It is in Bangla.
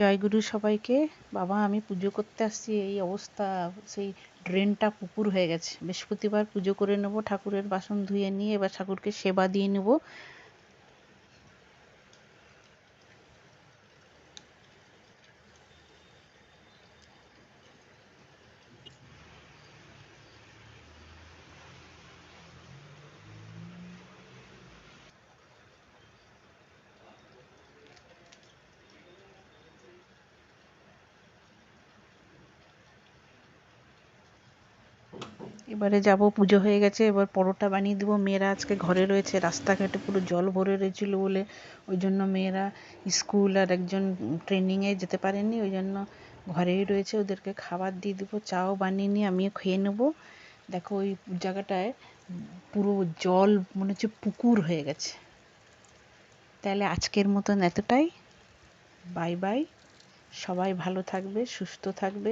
জয়গুরু সবাইকে। বাবা আমি পুজো করতে আসছি, এই অবস্থা, সেই ড্রেনটা পুকুর হয়ে গেছে। বৃহস্পতিবার পুজো করে নেব, ঠাকুরের বাসন ধুয়ে নিয়ে এবার ঠাকুরকে সেবা দিয়ে নেব। এবারে যাব, পুজো হয়ে গেছে, এবার পরোটা বানিয়ে দেবো। মেয়েরা আজকে ঘরে রয়েছে, রাস্তাঘাটে পুরো জল ভরে রয়েছিল বলে ওই জন্য মেয়েরা স্কুল আর একজন ট্রেনিংয়ে যেতে পারেনি, ওই জন্য ঘরেই রয়েছে। ওদেরকে খাবার দিয়ে দেবো, চাও বানিয়ে নিয়ে আমিও খেয়ে নেবো। দেখো ওই জায়গাটায় পুরো জল মনে হচ্ছে পুকুর হয়ে গেছে। তাহলে আজকের মতন এতটাই। Bye bye. সবাই ভালো থাকবে, সুস্থ থাকবে।